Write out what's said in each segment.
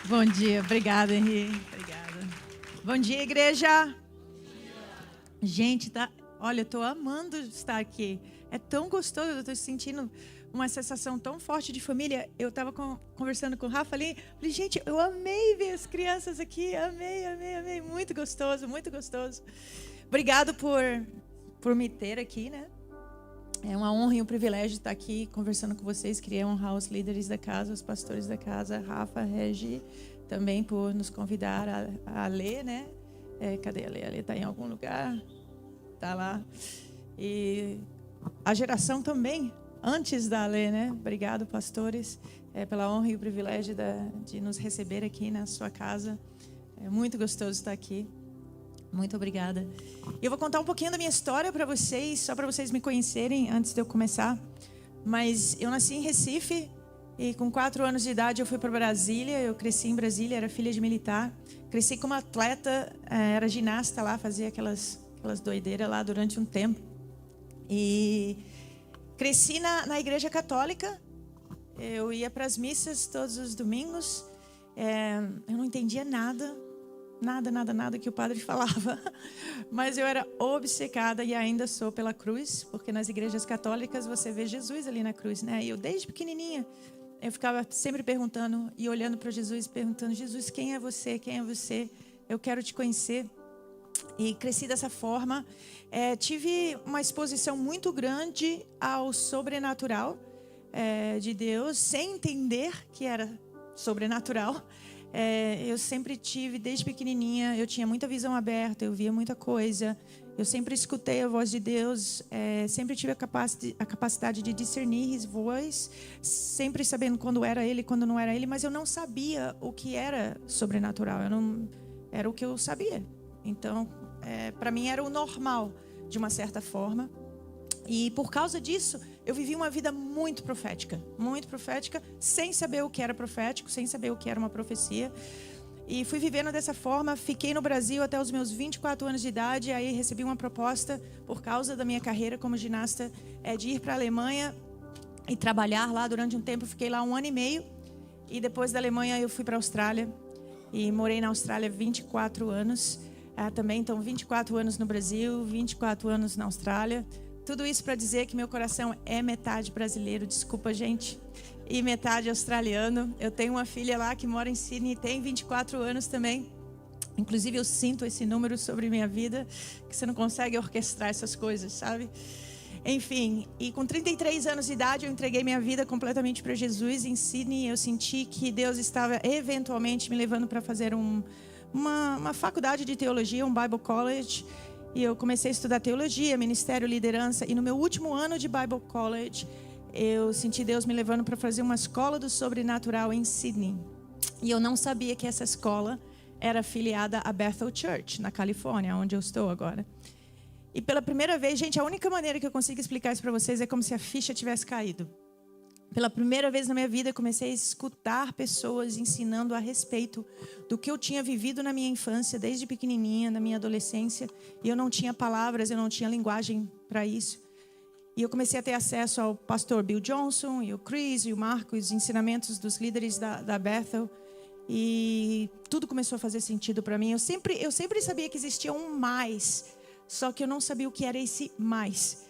Bom dia, obrigada, Henrique. Obrigada. Bom dia, igreja. Gente, olha, eu estou amando estar aqui. É tão gostoso, eu estou sentindo uma sensação tão forte de família. Eu estava conversando com o Rafa ali, falei, gente, eu amei ver as crianças aqui, amei, muito gostoso, muito gostoso. Obrigado por me ter aqui, né? É uma honra e um privilégio estar aqui conversando com vocês. Queria honrar os líderes da casa, os pastores da casa, Rafa, Regi, também por nos convidar a ler, né? Cadê a Lê? A Lê está em algum lugar? Está lá. E a geração também, antes da Lê, né? Obrigado, pastores, pela honra e o privilégio de nos receber aqui na sua casa. É muito gostoso estar aqui. Muito obrigada. Eu vou contar um pouquinho da minha história para vocês, só para vocês me conhecerem antes de eu começar. Mas eu nasci em Recife e com 4 anos de idade eu fui para Brasília. Eu cresci em Brasília, era filha de militar. Cresci como atleta, era ginasta lá, fazia aquelas doideiras lá durante um tempo. E cresci na igreja católica. Eu ia para as missas todos os domingos. Eu não entendia nada que o padre falava, mas eu era obcecada e ainda sou pela cruz, porque nas igrejas católicas você vê Jesus ali na cruz, né? E eu desde pequenininha, eu ficava sempre perguntando e olhando para Jesus, perguntando, Jesus, quem é você? Quem é você? Eu quero te conhecer. E cresci dessa forma. Tive uma exposição muito grande ao sobrenatural de Deus, sem entender que era sobrenatural. Eu sempre tive, desde pequenininha, eu tinha muita visão aberta, eu via muita coisa, eu sempre escutei a voz de Deus, sempre tive a capacidade de discernir His voice, sempre sabendo quando era Ele, quando não era Ele, mas eu não sabia o que era sobrenatural, era o que eu sabia. Então, para mim era o normal, de uma certa forma. E por causa disso, eu vivi uma vida muito profética, sem saber o que era profético, sem saber o que era uma profecia. E fui vivendo dessa forma, fiquei no Brasil até os meus 24 anos de idade, aí recebi uma proposta, por causa da minha carreira como ginasta, de ir para a Alemanha e trabalhar lá durante um tempo. Fiquei lá 1 ano e meio, e depois da Alemanha eu fui para a Austrália, e morei na Austrália 24 anos, também, então 24 anos no Brasil, 24 anos na Austrália. Tudo isso para dizer que meu coração é metade brasileiro, desculpa, gente, e metade australiano. Eu tenho uma filha lá que mora em Sydney, tem 24 anos também. Inclusive, eu sinto esse número sobre minha vida, que você não consegue orquestrar essas coisas, sabe? Enfim, e com 33 anos de idade, eu entreguei minha vida completamente para Jesus. Em Sydney, eu senti que Deus estava eventualmente me levando para fazer uma faculdade de teologia, um Bible College. E eu comecei a estudar teologia, ministério, liderança. E no meu último ano de Bible College, eu senti Deus me levando para fazer uma escola do sobrenatural em Sydney. E eu não sabia que essa escola era afiliada à Bethel Church, na Califórnia, onde eu estou agora. E pela primeira vez, gente, a única maneira que eu consigo explicar isso para vocês é como se a ficha tivesse caído. Pela primeira vez na minha vida, eu comecei a escutar pessoas ensinando a respeito do que eu tinha vivido na minha infância, desde pequenininha, na minha adolescência. E eu não tinha palavras, eu não tinha linguagem para isso. E eu comecei a ter acesso ao pastor Bill Johnson, e o Chris, e o Marco, os ensinamentos dos líderes da Bethel. E tudo começou a fazer sentido para mim. Eu sempre sabia que existia um mais, só que eu não sabia o que era esse mais.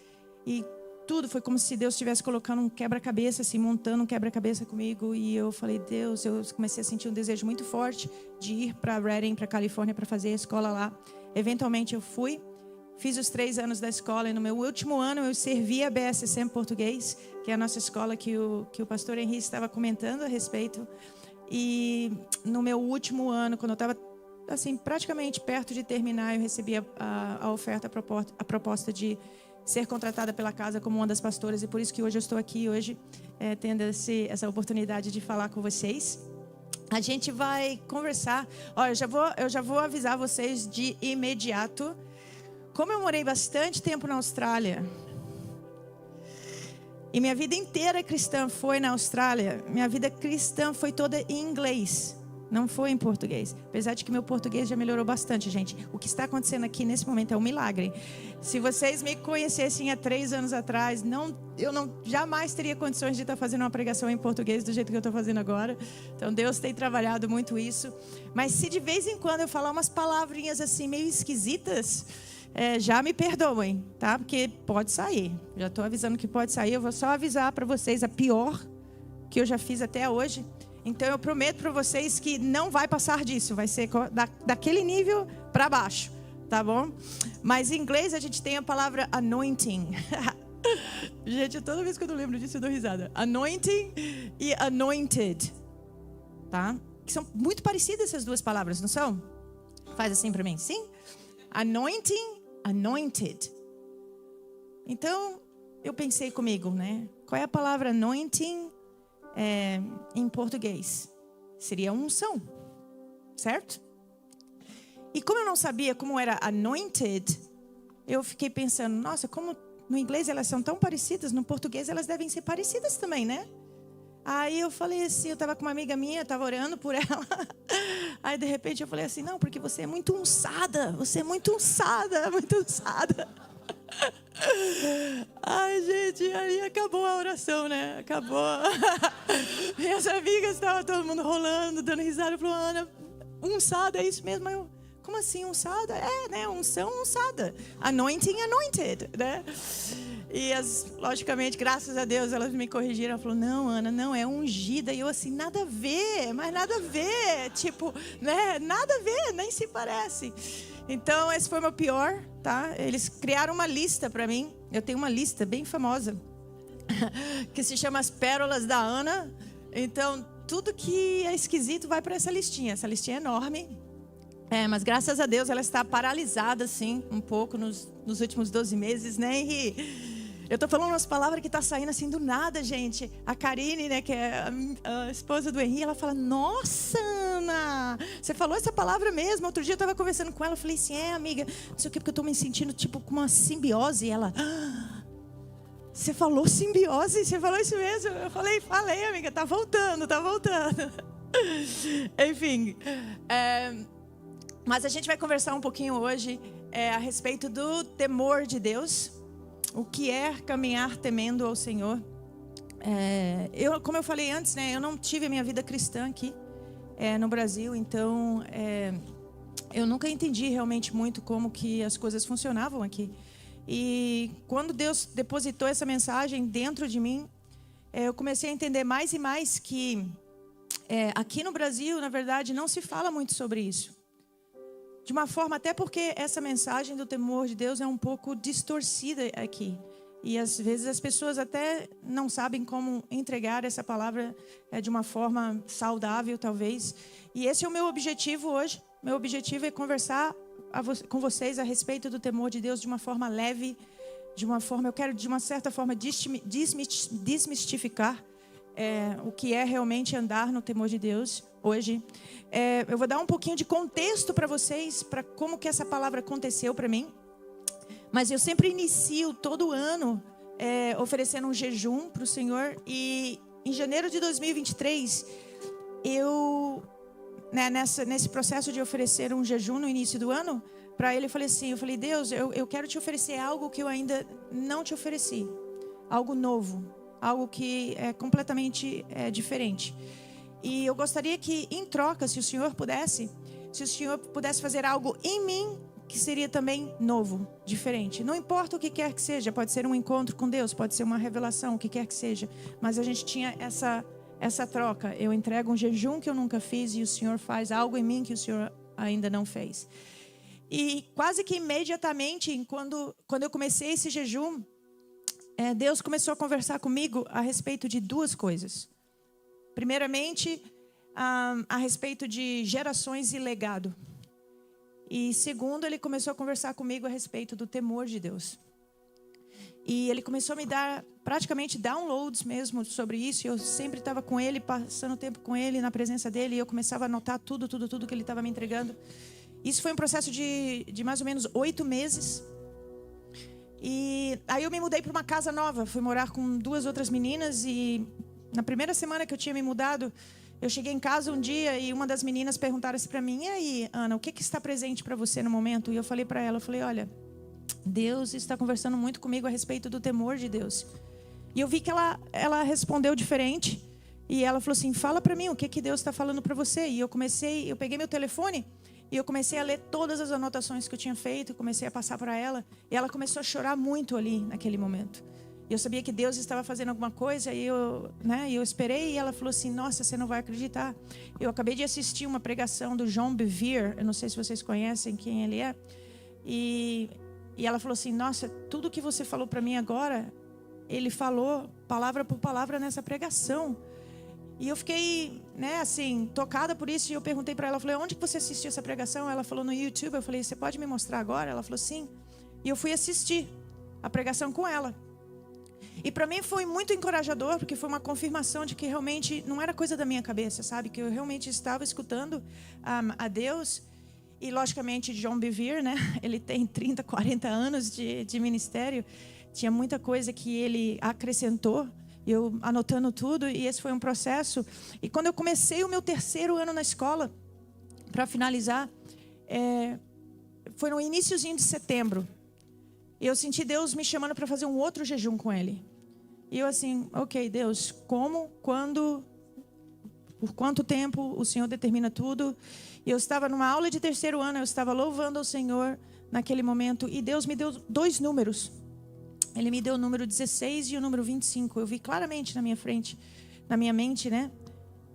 E tudo foi como se Deus estivesse colocando um quebra-cabeça, assim, montando um quebra-cabeça comigo. E eu falei, Deus, eu comecei a sentir um desejo muito forte de ir para Redding, para Califórnia, para fazer a escola lá. Eventualmente eu fui, fiz os 3 anos da escola. E no meu último ano eu servi a BSSM Português, que é a nossa escola que o pastor Henrique estava comentando a respeito. E no meu último ano, quando eu estava assim, praticamente perto de terminar, eu recebi a oferta, a proposta de ser contratada pela casa como uma das pastoras, e por isso que hoje eu estou aqui hoje, tendo essa oportunidade de falar com vocês. A gente vai conversar. Olha, eu já vou avisar vocês de imediato. Como eu morei bastante tempo na Austrália, e minha vida inteira cristã foi na Austrália, minha vida cristã foi toda em inglês. Não foi em português. Apesar de que meu português já melhorou bastante, gente. O que está acontecendo aqui nesse momento é um milagre. Se vocês me conhecessem há 3 anos atrás, eu jamais teria condições de estar fazendo uma pregação em português do jeito que eu estou fazendo agora. Então Deus tem trabalhado muito isso. Mas se de vez em quando eu falar umas palavrinhas assim meio esquisitas, já me perdoem, tá? Porque pode sair. Já estou avisando que pode sair. Eu vou só avisar para vocês a pior que eu já fiz até hoje. Então eu prometo para vocês que não vai passar disso. Vai ser daquele nível para baixo, tá bom? Mas em inglês a gente tem a palavra anointing. Gente, toda vez que eu não lembro disso eu dou risada. Anointing e anointed, tá? Que são muito parecidas essas duas palavras, não são? Faz assim para mim, sim? Anointing, anointed. Então eu pensei comigo, né? Qual é a palavra anointing em português? Seria unção, certo? E como eu não sabia como era anointed, eu fiquei pensando, nossa, como no inglês elas são tão parecidas, no português elas devem ser parecidas também, né? Aí eu falei assim, eu estava com uma amiga minha, eu estava orando por ela. Aí de repente eu falei assim, não, porque você é muito unçada, você é muito unçada, muito unçada. Ai, gente, aí acabou a oração, né? Acabou. Minhas amigas estavam todo mundo rolando, dando risada. Falou, Ana, unçada, é isso mesmo? Eu, como assim, unçada? Né? Unção, unçada. Anointing, anointed, né? E logicamente, graças a Deus, elas me corrigiram. Ela falou, não, Ana, não, é ungida. E eu assim, nada a ver, mas nada a ver. Tipo, né? Nada a ver, nem se parece. Então, esse foi o meu pior, tá? Eles criaram uma lista para mim. Eu tenho uma lista bem famosa que se chama As Pérolas da Ana. Então, tudo que é esquisito vai para essa listinha. Essa listinha é enorme. Mas graças a Deus ela está paralisada, assim, um pouco nos últimos 12 meses, né, Henri? Eu tô falando umas palavras que tá saindo assim do nada, gente. A Karine, né, que é a esposa do Henri, ela fala, nossa, Ana, você falou essa palavra mesmo. Outro dia eu tava conversando com ela, eu falei assim, amiga, não sei o que, porque eu tô me sentindo tipo com uma simbiose. E ela, você falou simbiose? Você falou isso mesmo? Eu falei, amiga, tá voltando. Enfim, mas a gente vai conversar um pouquinho hoje a respeito do temor de Deus. O que é caminhar temendo ao Senhor? Como eu falei antes, né? Eu não tive a minha vida cristã aqui no Brasil, então eu nunca entendi realmente muito como que as coisas funcionavam aqui. E quando Deus depositou essa mensagem dentro de mim, eu comecei a entender mais e mais que aqui no Brasil, na verdade, não se fala muito sobre isso. De uma forma, até porque essa mensagem do temor de Deus é um pouco distorcida aqui. E às vezes as pessoas até não sabem como entregar essa palavra de uma forma saudável, talvez. E esse é o meu objetivo hoje. Meu objetivo é conversar com vocês a respeito do temor de Deus de uma forma leve, eu quero de uma certa forma desmistificar o que é realmente andar no temor de Deus hoje. Eu vou dar um pouquinho de contexto para vocês, para como que essa palavra aconteceu para mim. Mas eu sempre inicio todo ano oferecendo um jejum para o Senhor. E em janeiro de 2023, nesse processo de oferecer um jejum no início do ano, para Ele eu falei, Deus, eu quero te oferecer algo que eu ainda não te ofereci. Algo novo, algo que é completamente diferente. E eu gostaria que, em troca, se o Senhor pudesse fazer algo em mim que seria também novo, diferente. Não importa o que quer que seja, pode ser um encontro com Deus, pode ser uma revelação, o que quer que seja. Mas a gente tinha essa troca. Eu entrego um jejum que eu nunca fiz e o Senhor faz algo em mim que o Senhor ainda não fez. E quase que imediatamente, quando eu comecei esse jejum, Deus começou a conversar comigo a respeito de duas coisas. Primeiramente, a respeito de gerações e legado. E segundo, Ele começou a conversar comigo a respeito do temor de Deus. E Ele começou a me dar praticamente downloads mesmo sobre isso. E eu sempre estava com Ele, passando tempo com Ele, na presença dEle. E eu começava a anotar tudo que Ele estava me entregando. Isso foi um processo de mais ou menos 8 meses. E aí eu me mudei para uma casa nova. Fui morar com 2 outras meninas e na primeira semana que eu tinha me mudado, Eu cheguei em casa um dia e uma das meninas perguntaram assim para mim: e aí, Ana, o que está presente para você no momento? E eu falei para ela, olha, Deus está conversando muito comigo a respeito do temor de Deus. E eu vi que ela respondeu diferente. E ela falou assim: fala para mim o que Deus está falando para você. E eu peguei meu telefone e eu comecei a ler todas as anotações que eu tinha feito, comecei a passar para ela. E ela começou a chorar muito ali naquele momento. E eu sabia que Deus estava fazendo alguma coisa e eu esperei. E ela falou assim: nossa, você não vai acreditar. Eu acabei de assistir uma pregação do John Bevere. Eu não sei se vocês conhecem quem ele é. E ela falou assim: nossa, tudo que você falou para mim agora, ele falou palavra por palavra nessa pregação. E eu fiquei, assim, tocada por isso. E eu perguntei para ela, falei: onde que você assistiu essa pregação? Ela falou: no YouTube. Eu falei: você pode me mostrar agora? Ela falou: sim. E eu fui assistir a pregação com ela. E para mim foi muito encorajador, porque foi uma confirmação de que realmente não era coisa da minha cabeça, sabe? Que eu realmente estava escutando a Deus. E logicamente John Bevere, né? Ele tem 30, 40 anos de ministério. Tinha muita coisa que ele acrescentou. Eu anotando tudo, e esse foi um processo. E quando eu comecei o meu 3º ano na escola, para finalizar, foi no iniciozinho de setembro. Eu senti Deus me chamando para fazer um outro jejum com Ele. E eu assim: ok, Deus, como, quando, por quanto tempo o Senhor determina tudo? E eu estava numa aula de 3º ano, eu estava louvando ao Senhor naquele momento, e Deus me deu 2 números. Ele me deu o número 16 e o número 25. Eu vi claramente na minha frente, na minha mente, né?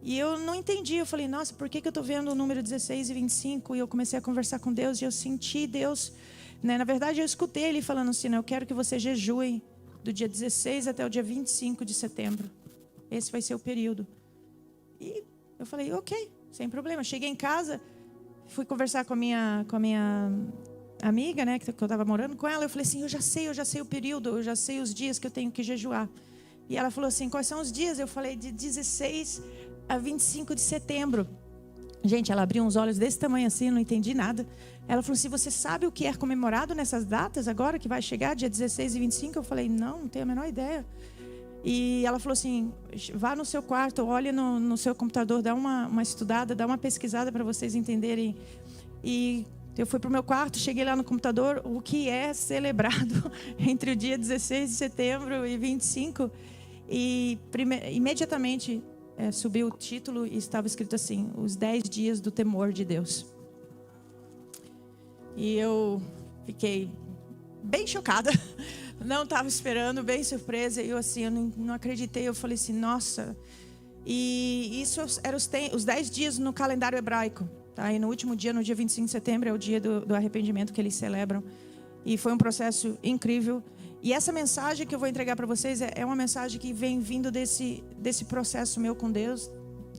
E eu não entendi. Eu falei: nossa, por que eu estou vendo o número 16 e 25? E eu comecei a conversar com Deus e eu senti Deus, né? Na verdade, eu escutei Ele falando assim: eu quero que você jejue do dia 16 até o dia 25 de setembro. Esse vai ser o período. E eu falei: ok, sem problema. Cheguei em casa, fui conversar com a minha amiga, né, que eu estava morando com ela. Eu falei assim: eu já sei o período, eu já sei os dias que eu tenho que jejuar. E ela falou assim: quais são os dias? Eu falei: de 16 a 25 de setembro. Gente, ela abriu uns olhos desse tamanho assim, não entendi nada. Ela falou assim: você sabe o que é comemorado nessas datas agora, que vai chegar, dia 16 e 25? Eu falei: não tenho a menor ideia. E ela falou assim: vá no seu quarto, olhe no seu computador, dá uma estudada, dá uma pesquisada para vocês entenderem. E eu fui para o meu quarto, cheguei lá no computador, o que é celebrado entre o dia 16 de setembro e 25. E imediatamente subiu o título e estava escrito assim: os 10 dias do temor de Deus. E eu fiquei bem chocada, não estava esperando, bem surpresa. E eu assim, eu não acreditei, eu falei assim: nossa. E isso eram os 10 dias no calendário hebraico. Tá? E no último dia, no dia 25 de setembro, é o dia do arrependimento que eles celebram. E foi um processo incrível. E essa mensagem que eu vou entregar para vocês é uma mensagem que vem vindo desse processo meu com Deus.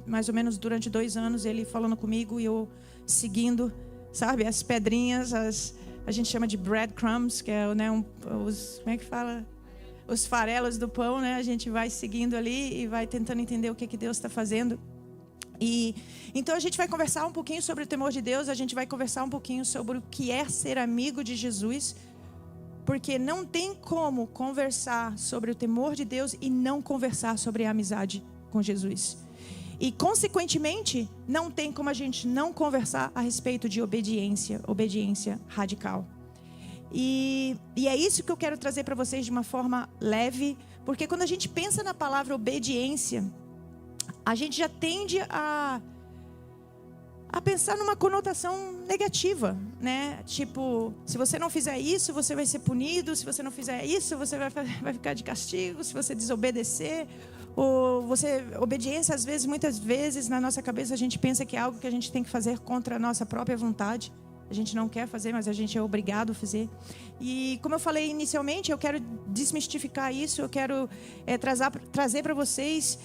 Mais ou menos durante 2 anos, Ele falando comigo e eu seguindo, sabe? As pedrinhas, a gente chama de breadcrumbs, que é, né, como é que fala? Os farelos do pão, né? A gente vai seguindo ali e vai tentando entender o que Deus está fazendo. E então a gente vai conversar um pouquinho sobre o temor de Deus, a gente vai conversar um pouquinho sobre o que é ser amigo de Jesus, porque não tem como conversar sobre o temor de Deus e não conversar sobre a amizade com Jesus. E consequentemente, não tem como a gente não conversar a respeito de obediência radical. E é isso que eu quero trazer para vocês de uma forma leve, porque quando a gente pensa na palavra obediência, a gente já tende a pensar numa conotação negativa, né? Tipo, se você não fizer isso, você vai ser punido. Se você não fizer isso, você vai ficar de castigo. Se você desobedecer, obediência, às vezes, muitas vezes, na nossa cabeça, a gente pensa que é algo que a gente tem que fazer contra a nossa própria vontade. A gente não quer fazer, mas a gente é obrigado a fazer. E como eu falei inicialmente, eu quero desmistificar isso. Eu quero trazer para vocês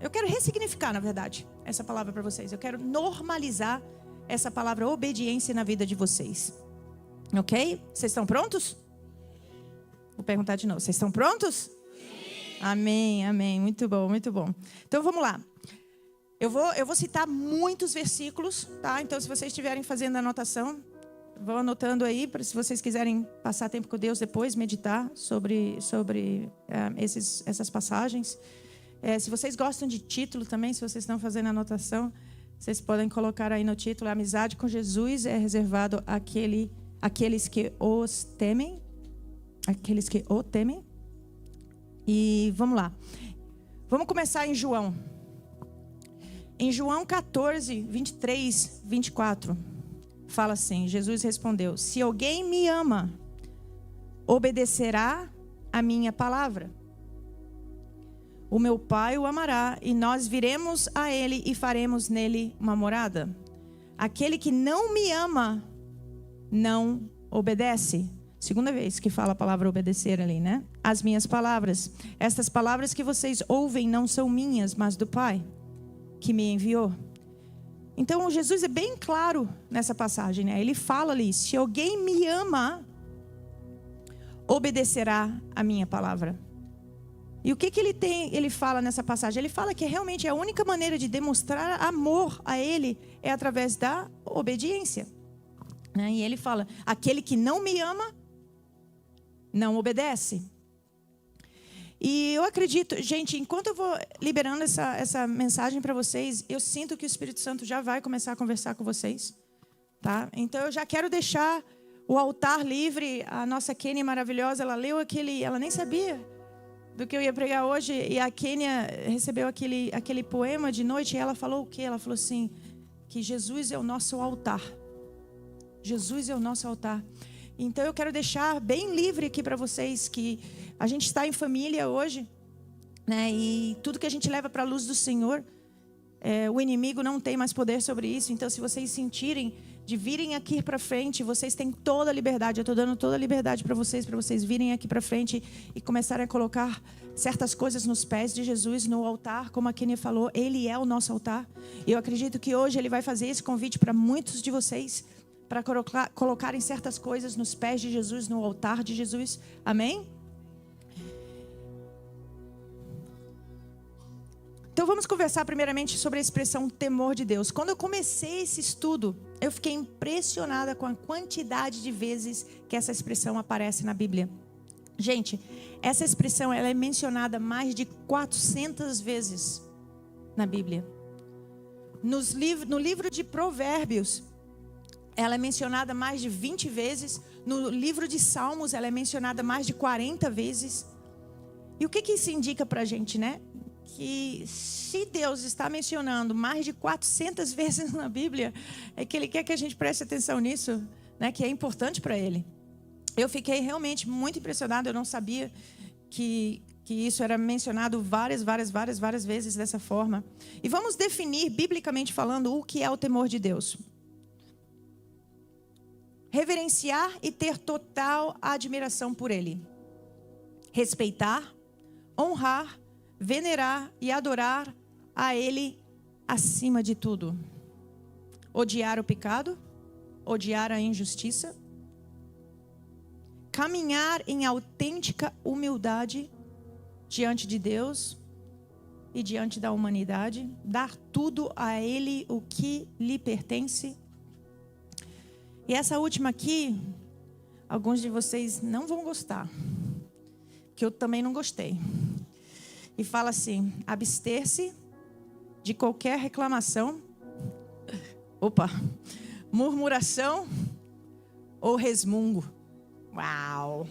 eu quero ressignificar, na verdade, essa palavra para vocês. Eu quero normalizar essa palavra obediência na vida de vocês. Ok? Vocês estão prontos? Vou perguntar de novo. Vocês estão prontos? Sim. Amém, amém. Muito bom, muito bom. Então vamos lá. Eu vou citar muitos versículos, tá? Então se vocês estiverem fazendo anotação, vão anotando aí, para se vocês quiserem passar tempo com Deus depois, meditar sobre essas passagens. Se vocês gostam de título também, se vocês estão fazendo anotação, vocês podem colocar aí no título: a amizade com Jesus é reservado àqueles que os temem. Aqueles que o temem. E vamos lá. Vamos começar em João. Em João 14, 23, 24. Fala assim: Jesus respondeu: se alguém me ama, obedecerá a minha palavra. O meu Pai o amará, e nós viremos a ele e faremos nele uma morada. Aquele que não me ama, não obedece. Segunda vez que fala a palavra obedecer ali, né? As minhas palavras. Estas palavras que vocês ouvem não são minhas, mas do Pai que me enviou. Então, Jesus é bem claro nessa passagem, né? Ele fala ali: se alguém me ama, obedecerá a minha palavra. E o que ele fala nessa passagem? Ele fala que realmente a única maneira de demonstrar amor a Ele é através da obediência. E ele fala: aquele que não me ama, não obedece. E eu acredito, gente, enquanto eu vou liberando essa mensagem para vocês, eu sinto que o Espírito Santo já vai começar a conversar com vocês, tá? Então eu já quero deixar o altar livre. A nossa Kênia maravilhosa, ela leu ela nem sabia do que eu ia pregar hoje, e a Kênia recebeu aquele poema de noite, e ela falou o quê? Ela falou assim, que Jesus é o nosso altar. Jesus é o nosso altar. Então eu quero deixar bem livre aqui para vocês que a gente está em família hoje, né? E tudo que a gente leva para a luz do Senhor, o inimigo não tem mais poder sobre isso. Então, se vocês sentirem de virem aqui para frente, vocês têm toda a liberdade. Eu estou dando toda a liberdade para vocês virem aqui para frente e começarem a colocar certas coisas nos pés de Jesus, no altar. Como a Kênia falou, Ele é o nosso altar. E eu acredito que hoje Ele vai fazer esse convite para muitos de vocês, para colocarem certas coisas nos pés de Jesus, no altar de Jesus. Amém? Então vamos conversar primeiramente sobre a expressão temor de Deus. Quando eu comecei esse estudo, eu fiquei impressionada com a quantidade de vezes que essa expressão aparece na Bíblia. Gente, essa expressão ela é mencionada mais de 400 vezes na Bíblia. No livro de Provérbios, ela é mencionada mais de 20 vezes. No livro de Salmos, ela é mencionada mais de 40 vezes. E o que isso indica pra gente, né? Que se Deus está mencionando mais de 400 vezes na Bíblia, é que Ele quer que a gente preste atenção nisso, né? Que é importante para Ele. Eu fiquei realmente muito impressionada. Eu não sabia que isso era mencionado várias vezes dessa forma. E vamos definir, biblicamente falando, o que é o temor de Deus. Reverenciar e ter total admiração por Ele. Respeitar, honrar, venerar e adorar a Ele acima de tudo. Odiar o pecado, odiar a injustiça. Caminhar em autêntica humildade diante de Deus e diante da humanidade. Dar tudo a Ele o que lhe pertence. E essa última aqui, alguns de vocês não vão gostar, que eu também não gostei. E fala assim: abster-se de qualquer reclamação, murmuração ou resmungo. Uau!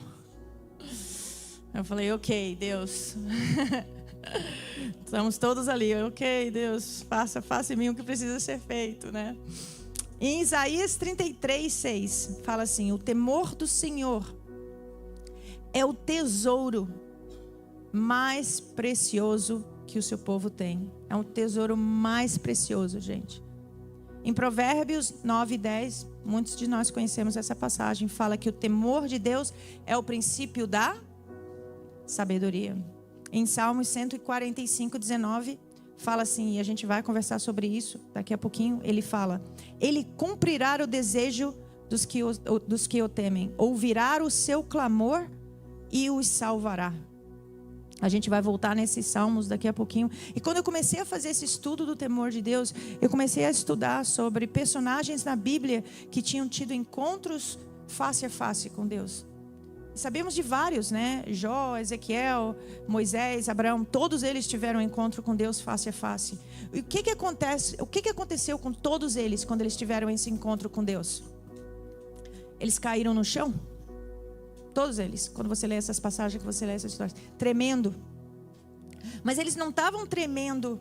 Eu falei, ok, Deus. Estamos todos ali, ok, Deus, faça em mim o que precisa ser feito, né? Em Isaías 33:6, fala assim: o temor do Senhor é o tesouro mais precioso que o seu povo tem. É um tesouro mais precioso, gente. Em Provérbios 9:10, muitos de nós conhecemos essa passagem, fala que o temor de Deus é o princípio da sabedoria. Em Salmos 145:19, fala assim, e a gente vai conversar sobre isso daqui a pouquinho. Ele fala: Ele cumprirá o desejo dos que o temem, ouvirá o seu clamor e os salvará. A gente vai voltar nesses salmos daqui a pouquinho. E quando eu comecei a fazer esse estudo do temor de Deus, eu comecei a estudar sobre personagens na Bíblia que tinham tido encontros face a face com Deus. Sabemos de vários, né? Jó, Ezequiel, Moisés, Abraão, todos eles tiveram um encontro com Deus face a face. E o que acontece? O que aconteceu com todos eles quando eles tiveram esse encontro com Deus? Eles caíram no chão? Todos eles, quando você lê essas passagens, que você lê essas histórias, tremendo. Mas eles não estavam tremendo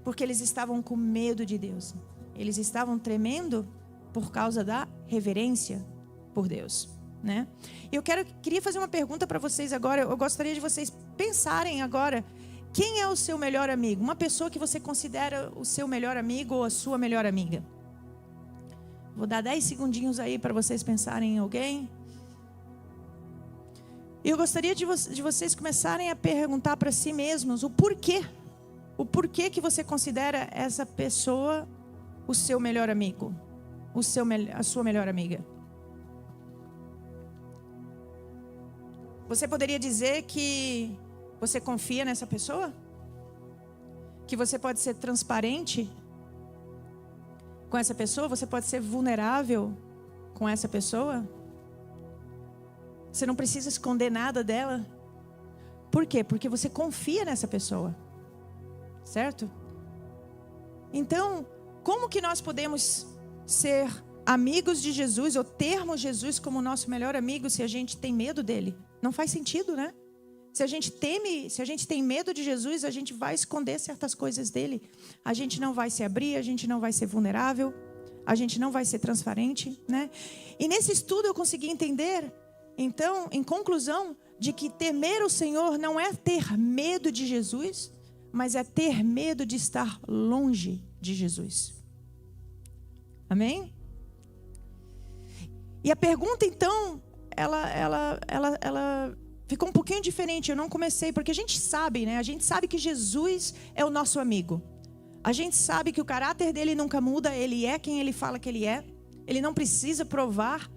porque eles estavam com medo de Deus. Eles estavam tremendo por causa da reverência por Deus, né? Eu queria fazer uma pergunta para vocês agora. Eu gostaria de vocês pensarem agora. Quem é o seu melhor amigo? Uma pessoa que você considera o seu melhor amigo ou a sua melhor amiga? Vou dar 10 segundinhos aí para vocês pensarem em alguém. E eu gostaria de vocês começarem a perguntar para si mesmos o porquê. O porquê que você considera essa pessoa o seu melhor amigo, a sua melhor amiga. Você poderia dizer que você confia nessa pessoa? Que você pode ser transparente com essa pessoa? Você pode ser vulnerável com essa pessoa? Você não precisa esconder nada dela. Por quê? Porque você confia nessa pessoa. Certo? Então, como que nós podemos ser amigos de Jesus ou termos Jesus como nosso melhor amigo se a gente tem medo dele? Não faz sentido, né? Se a gente tem medo de Jesus, a gente vai esconder certas coisas dele. A gente não vai se abrir, a gente não vai ser vulnerável, a gente não vai ser transparente, né? E nesse estudo eu consegui entender, então, em conclusão, de que temer o Senhor não é ter medo de Jesus, mas é ter medo de estar longe de Jesus. Amém? E a pergunta, então, ela ficou um pouquinho diferente. Eu não comecei, porque a gente sabe, né? A gente sabe que Jesus é o nosso amigo. A gente sabe que o caráter dele nunca muda. Ele é quem ele fala que ele é. Ele não precisa provar,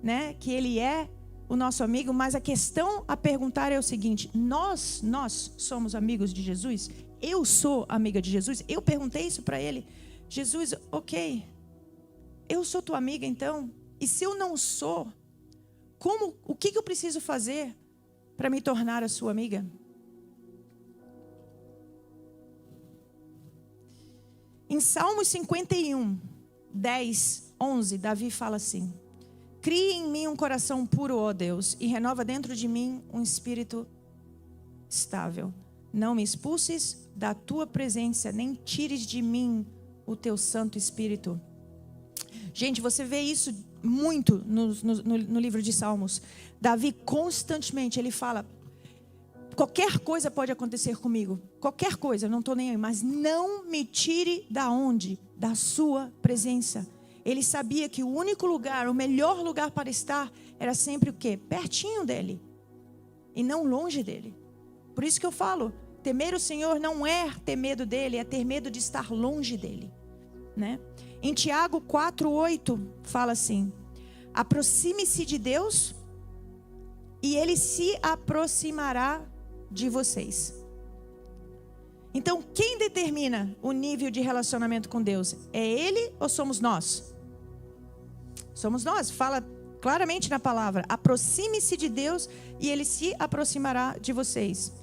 né, que ele é o nosso amigo. Mas a questão a perguntar é o seguinte: nós somos amigos de Jesus? Eu sou amiga de Jesus? Eu perguntei isso para ele. Jesus, ok, eu sou tua amiga então? E se eu não sou, o que eu preciso fazer para me tornar a sua amiga? Em Salmos 51, 10, 11, Davi fala assim: crie em mim um coração puro, ó Deus, e renova dentro de mim um espírito estável. Não me expulses da tua presença, nem tires de mim o teu Santo Espírito. Gente, você vê isso muito no livro de Salmos. Davi constantemente, ele fala: qualquer coisa pode acontecer comigo, qualquer coisa, não estou nem aí, mas não me tire da onde? Da sua presença. Ele sabia que o único lugar, o melhor lugar para estar, era sempre o quê? Pertinho dele, e não longe dele. Por isso que eu falo, temer o Senhor não é ter medo dele, é ter medo de estar longe dele, né? Em Tiago 4:8 fala assim: aproxime-se de Deus e ele se aproximará de vocês. Então, quem determina o nível de relacionamento com Deus? É ele ou somos nós? Somos nós. Fala claramente na palavra: aproxime-se de Deus e ele se aproximará de vocês.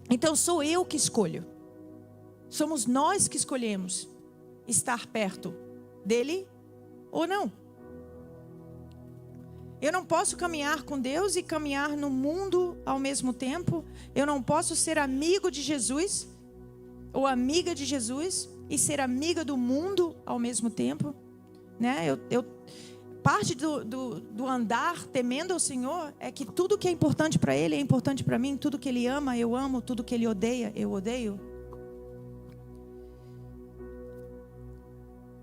Então, sou eu que escolho. Somos nós que escolhemos estar perto dele ou não. Eu não posso caminhar com Deus e caminhar no mundo ao mesmo tempo. Eu não posso ser amigo de Jesus ou amiga de Jesus e ser amiga do mundo ao mesmo tempo, né? Parte do andar temendo ao Senhor é que tudo que é importante para Ele é importante para mim. Tudo que Ele ama, eu amo. Tudo que Ele odeia, eu odeio.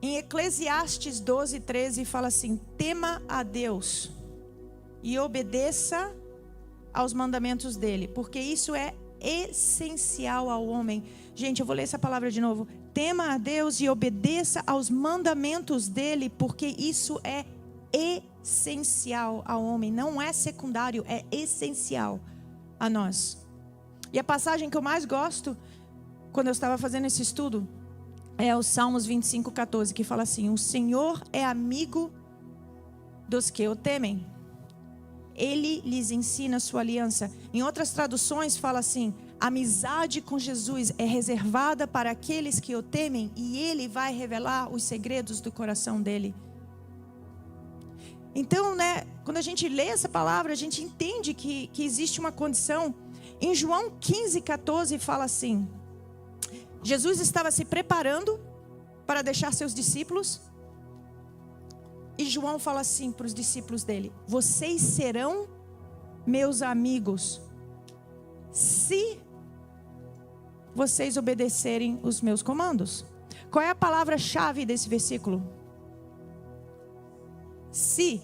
Em Eclesiastes 12:13 fala assim: tema a Deus e obedeça aos mandamentos dele, porque isso é essencial ao homem. Gente, eu vou ler essa palavra de novo. Tema a Deus e obedeça aos mandamentos dele, porque isso é essencial ao homem. Não é secundário, é essencial a nós. E a passagem que eu mais gosto, quando eu estava fazendo esse estudo, é o Salmos 25:14, que fala assim: o Senhor é amigo dos que o temem. Ele lhes ensina a sua aliança. Em outras traduções fala assim: amizade com Jesus é reservada para aqueles que o temem, e Ele vai revelar os segredos do coração dele. Então, quando a gente lê essa palavra, a gente entende que existe uma condição. Em João 15:14 fala assim: Jesus estava se preparando para deixar seus discípulos. E João fala assim para os discípulos dele: vocês serão meus amigos se vocês obedecerem os meus comandos. Qual é a palavra-chave desse versículo? Se,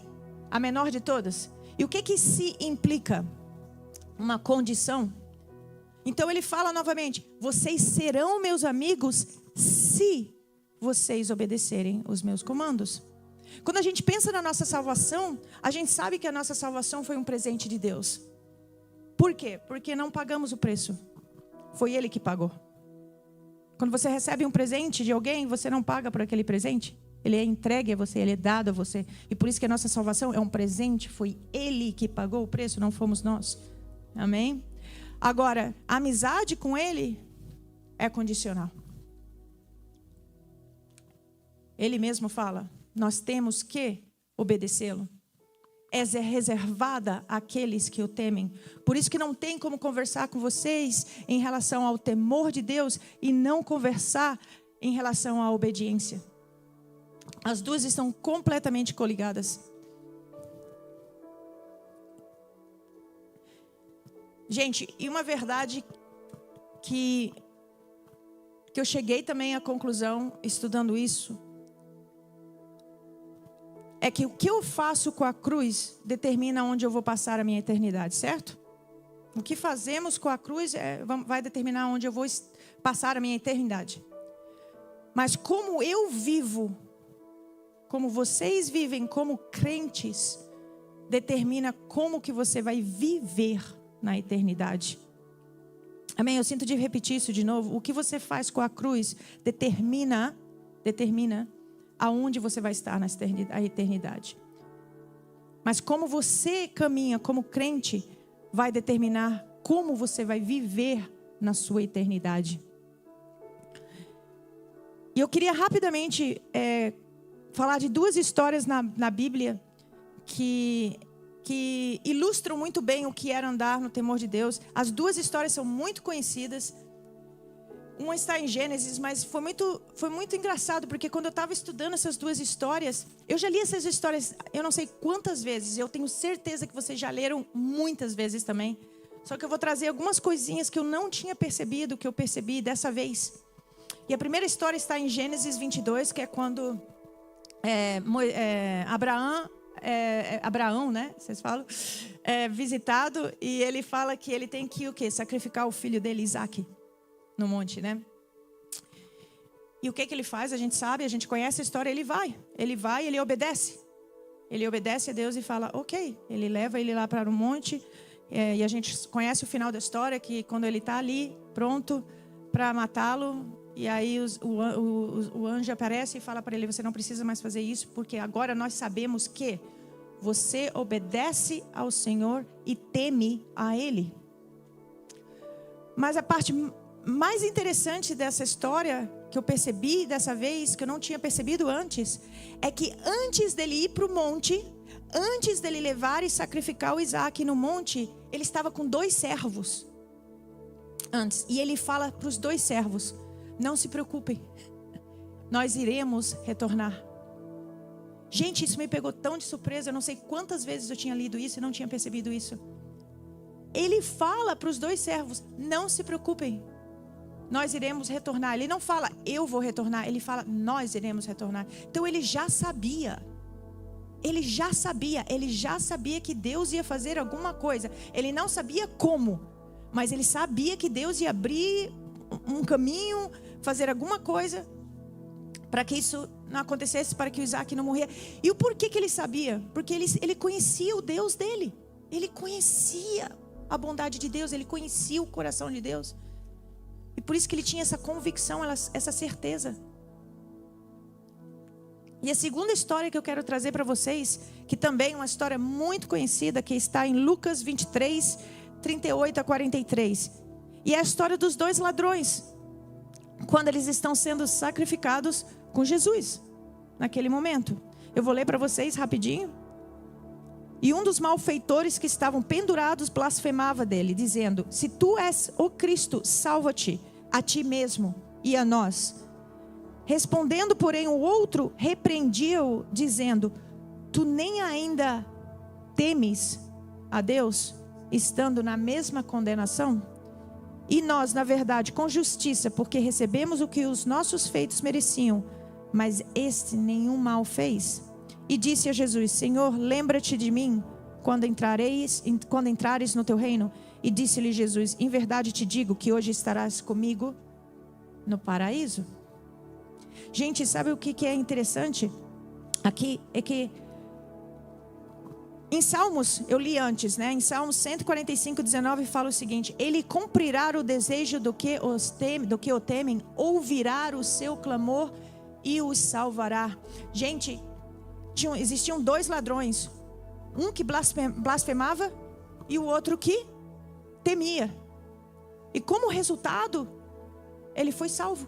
a menor de todas. E o que se implica? Uma condição. Então ele fala novamente: vocês serão meus amigos se vocês obedecerem os meus comandos. Quando a gente pensa na nossa salvação, a gente sabe que a nossa salvação foi um presente de Deus. Por quê? Porque não pagamos o preço. Foi Ele que pagou. Quando você recebe um presente de alguém, você não paga por aquele presente. Ele é entregue a você, ele é dado a você. E por isso que a nossa salvação é um presente. Foi Ele que pagou o preço, não fomos nós. Amém? Agora, a amizade com Ele é condicional. Ele mesmo fala: nós temos que obedecê-lo. É reservada àqueles que o temem. Por isso que não tem como conversar com vocês em relação ao temor de Deus e não conversar em relação à obediência. As duas estão completamente coligadas. Gente, e uma verdade que eu cheguei também à conclusão, estudando isso, é que o que eu faço com a cruz determina onde eu vou passar a minha eternidade, certo? O que fazemos com a cruz vai determinar onde eu vou passar a minha eternidade. Mas como eu vivo, como vocês vivem como crentes, determina como que você vai viver na eternidade. Amém? Eu sinto de repetir isso de novo. O que você faz com a cruz determina aonde você vai estar na eternidade. Mas como você caminha como crente, vai determinar como você vai viver na sua eternidade. E eu queria rapidamente falar de duas histórias na Bíblia que ilustram muito bem o que era andar no temor de Deus. As duas histórias são muito conhecidas. Uma está em Gênesis, mas foi muito engraçado, porque quando eu estava estudando essas duas histórias, eu já li essas histórias, eu não sei quantas vezes, eu tenho certeza que vocês já leram muitas vezes também. Só que eu vou trazer algumas coisinhas que eu não tinha percebido, que eu percebi dessa vez. E a primeira história está em Gênesis 22, que é quando Abraão, né? Vocês falam? É visitado, e ele fala que ele tem que o quê? Sacrificar o filho dele, Isaac, no monte, né? E o que ele faz? A gente sabe, a gente conhece a história. Ele vai, ele obedece. Ele obedece a Deus e fala, ok. Ele leva ele lá para o monte. E a gente conhece o final da história, que quando ele está ali, pronto para matá-lo, e aí o anjo aparece e fala para ele, você não precisa mais fazer isso, porque agora nós sabemos que você obedece ao Senhor e teme a Ele. Mas a parte mais interessante dessa história, que eu percebi dessa vez, que eu não tinha percebido antes, é que antes dele ir para o monte, antes dele levar e sacrificar o Isaac no monte, ele estava com 2 servos. Antes. E ele fala para os 2 servos, não se preocupem, nós iremos retornar. Gente, isso me pegou tão de surpresa, eu não sei quantas vezes eu tinha lido isso e não tinha percebido isso. Ele fala para os 2 servos, não se preocupem, nós iremos retornar. Ele não fala, eu vou retornar, ele fala, nós iremos retornar. Então ele já sabia que Deus ia fazer alguma coisa. Ele não sabia como, mas ele sabia que Deus ia abrir um caminho, fazer alguma coisa para que isso não acontecesse, para que o Isaac não morria. E o porquê que ele sabia? Porque ele conhecia o Deus dele. Ele conhecia. a bondade de Deus, ele conhecia o coração de Deus. E por isso que ele tinha essa convicção, essa certeza. E a segunda história que eu quero trazer para vocês, que também é uma história muito conhecida, que está em Lucas 23, 38 a 43. E é a história dos 2 ladrões, quando eles estão sendo sacrificados com Jesus, naquele momento. Eu vou ler para vocês rapidinho. E um dos malfeitores que estavam pendurados blasfemava dele, dizendo: se tu és o Cristo, salva-te a ti mesmo e a nós. Respondendo, porém, o outro repreendia-o, dizendo: tu nem ainda temes a Deus, estando na mesma condenação? E nós, na verdade, com justiça, porque recebemos o que os nossos feitos mereciam, mas este nenhum mal fez. E disse a Jesus: Senhor, lembra-te de mim quando entrares no teu reino. E disse-lhe Jesus: em verdade te digo que hoje estarás comigo no paraíso. Gente, sabe o que é interessante aqui? É que em Salmos, eu li antes, né? Em Salmos 145, 19 fala o seguinte: ele cumprirá o desejo do que o temem, ouvirá o seu clamor e os salvará. Gente, existiam 2 ladrões, um que blasfemava e o outro que temia. E como resultado, ele foi salvo.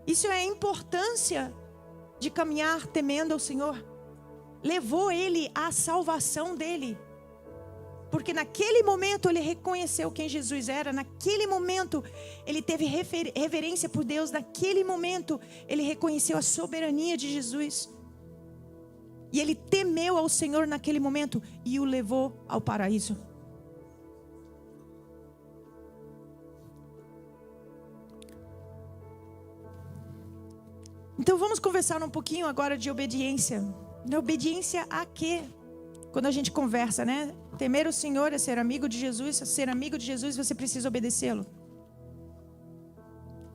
Isso é a importância de caminhar temendo ao Senhor. Levou ele à salvação dele. Porque naquele momento ele reconheceu quem Jesus era. Naquele momento ele teve reverência por Deus. Naquele momento ele reconheceu a soberania de Jesus. E ele temeu ao Senhor naquele momento e o levou ao paraíso. Então vamos conversar um pouquinho agora de obediência. Obediência a quê? Quando a gente conversa, né? Temer o Senhor é ser amigo de Jesus. Ser amigo de Jesus, você precisa obedecê-lo.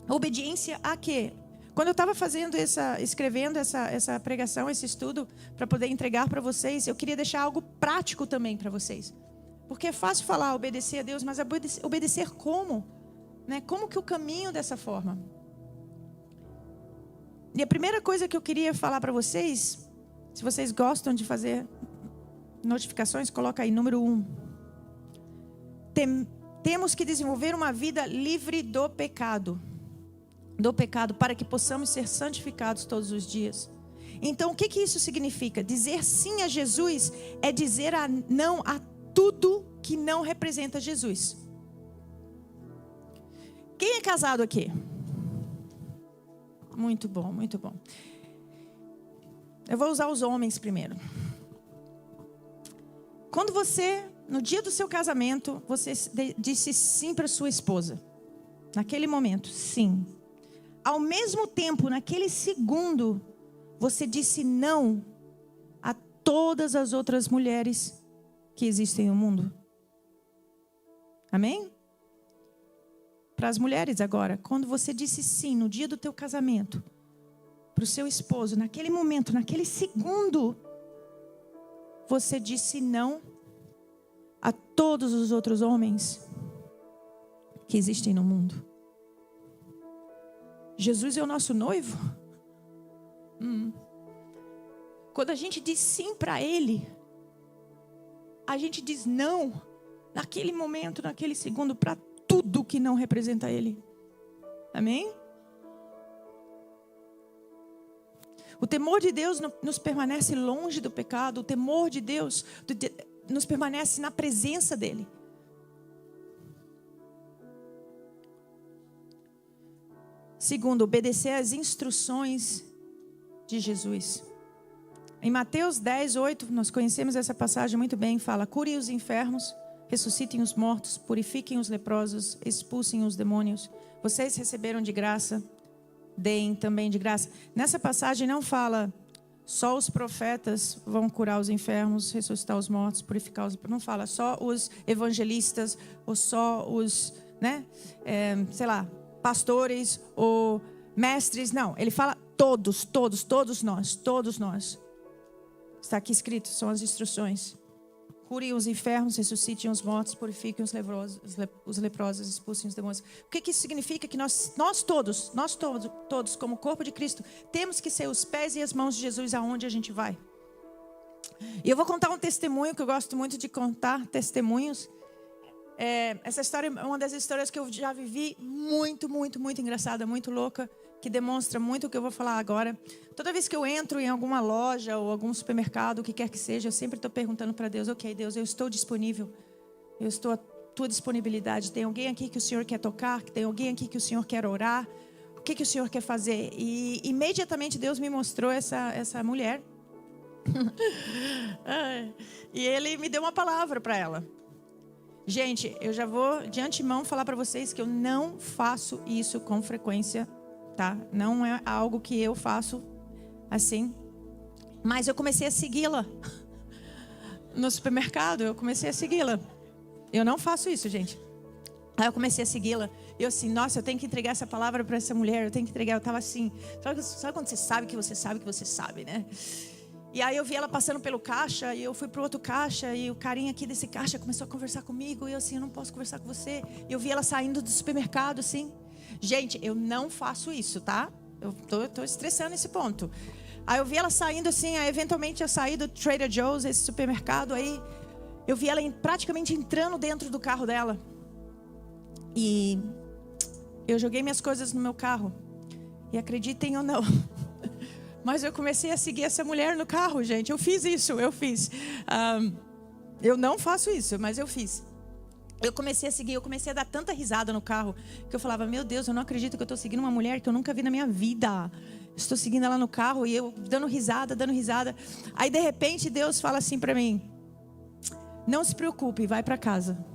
Obediência a quê? Quando eu estava escrevendo essa pregação, esse estudo, para poder entregar para vocês, eu queria deixar algo prático também para vocês. Porque é fácil falar obedecer a Deus, mas obedecer como? Né? Como que eu caminho dessa forma? E a primeira coisa que eu queria falar para vocês, se vocês gostam de fazer notificações, coloca aí, número 1. Temos que desenvolver uma vida livre do pecado. Para que possamos ser santificados todos os dias. Então, o que isso significa? Dizer sim a Jesus é dizer não a tudo que não representa Jesus. Quem é casado aqui? Muito bom, muito bom. Eu vou usar os homens primeiro. Quando você, no dia do seu casamento, você disse sim para sua esposa. Naquele momento, sim. Ao mesmo tempo, naquele segundo, você disse não a todas as outras mulheres que existem no mundo. Amém? Para as mulheres agora, quando você disse sim no dia do teu casamento, para o seu esposo, naquele momento, naquele segundo, você disse não a todos os outros homens que existem no mundo. Jesus é o nosso noivo. Quando a gente diz sim para Ele, a gente diz não naquele momento, naquele segundo, para tudo que não representa Ele. Amém? O temor de Deus nos permanece longe do pecado. O temor de Deus nos permanece na presença dEle. Segundo, obedecer às instruções de Jesus. Em Mateus 10, 8, nós conhecemos essa passagem muito bem. Fala: curem os enfermos, ressuscitem os mortos, purifiquem os leprosos, expulsem os demônios. Vocês receberam de graça, deem também de graça. Nessa passagem não fala só os profetas vão curar os enfermos, ressuscitar os mortos, purificar os... Não fala só os evangelistas ou só os, pastores ou mestres. Não, ele fala todos nós. Está aqui escrito, são as instruções. curem os enfermos, ressuscitem os mortos, purifiquem os leprosos, expulsem os demônios. O que isso significa? Que nós todos, como corpo de Cristo, temos que ser os pés e as mãos de Jesus aonde a gente vai. E eu vou contar um testemunho, que eu gosto muito de contar testemunhos. Essa história é uma das histórias que eu já vivi, muito engraçada, muito louca, que demonstra muito o que eu vou falar agora. Toda vez que eu entro em alguma loja ou algum supermercado, o que quer que seja, eu sempre estou perguntando para Deus: ok, Deus, eu estou disponível, eu estou à tua disponibilidade. Tem alguém aqui que o Senhor quer tocar? Tem alguém aqui que o Senhor quer orar? O que o Senhor quer fazer? E imediatamente Deus me mostrou essa mulher. E Ele me deu uma palavra para ela. Gente, eu já vou de antemão falar para vocês que eu não faço isso com frequência, tá? Não é algo que eu faço assim. Mas eu comecei a segui-la no supermercado. Eu comecei a segui-la. Eu não faço isso, gente. Aí eu comecei a segui-la. E eu assim, nossa, eu tenho que entregar essa palavra para essa mulher. Eu tenho que entregar. Eu estava assim. Sabe quando você sabe que você sabe que você sabe, né? E aí eu vi ela passando pelo caixa, e eu fui pro outro caixa, e o carinha aqui desse caixa começou a conversar comigo, e eu assim, eu não posso conversar com você. E eu vi ela saindo do supermercado, assim. Gente, eu não faço isso, tá? Eu tô estressando esse ponto. Aí eu vi ela saindo assim, aí eventualmente eu saí do Trader Joe's, esse supermercado, aí eu vi ela praticamente entrando dentro do carro dela. E eu joguei minhas coisas no meu carro. E acreditem ou não, mas eu comecei a seguir essa mulher no carro, gente. Eu fiz isso, eu fiz. Eu não faço isso, mas eu fiz. Eu comecei a seguir, eu comecei a dar tanta risada no carro, que eu falava, meu Deus, eu não acredito que eu estou seguindo uma mulher que eu nunca vi na minha vida. Estou seguindo ela no carro e eu dando risada. Aí, de repente, Deus fala assim para mim: não se preocupe, vai para casa.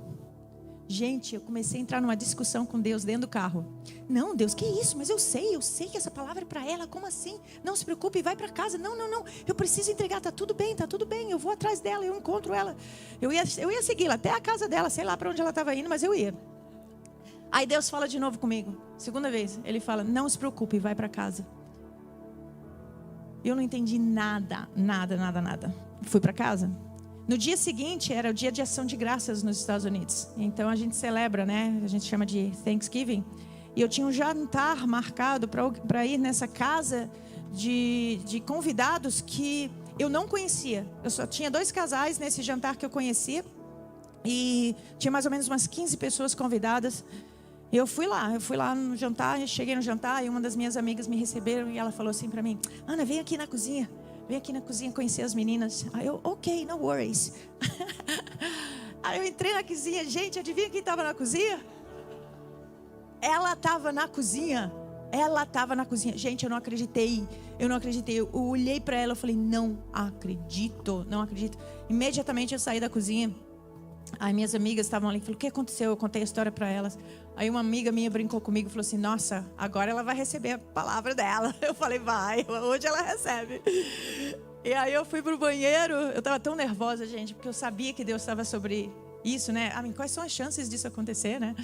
Gente, eu comecei a entrar numa discussão com Deus dentro do carro. Não, Deus, que isso? Mas eu sei que essa palavra é para ela. Como assim? Não se preocupe, vai para casa. Não. Eu preciso entregar, tá tudo bem. Eu vou atrás dela, eu encontro ela. Eu ia segui-la até a casa dela, sei lá para onde ela estava indo, mas eu ia. Aí Deus fala de novo comigo. Segunda vez, Ele fala: não se preocupe, vai para casa. Eu não entendi nada. Fui para casa. No dia seguinte, era o dia de ação de graças nos Estados Unidos. Então, a gente celebra, né? A gente chama de Thanksgiving. E eu tinha um jantar marcado para ir nessa casa de convidados que eu não conhecia. Eu só tinha 2 casais nesse jantar que eu conhecia. E tinha mais ou menos umas 15 pessoas convidadas. E eu fui lá no jantar, cheguei no jantar e uma das minhas amigas me receberam e ela falou assim para mim: Ana, vem aqui na cozinha conhecer as meninas. Aí eu, ok, no worries. Aí eu entrei na cozinha, gente, adivinha quem estava na cozinha? Ela estava na cozinha. Gente, eu não acreditei. Eu olhei para ela e falei: não acredito. Imediatamente eu saí da cozinha. Aí minhas amigas estavam ali, falaram: o que aconteceu? Eu contei a história para elas. Aí uma amiga minha brincou comigo e falou assim: nossa, agora ela vai receber a palavra dela. Eu falei: vai, hoje ela recebe. E aí eu fui pro banheiro. Eu estava tão nervosa, gente, porque eu sabia que Deus estava sobre isso, né? Quais são as chances disso acontecer, né?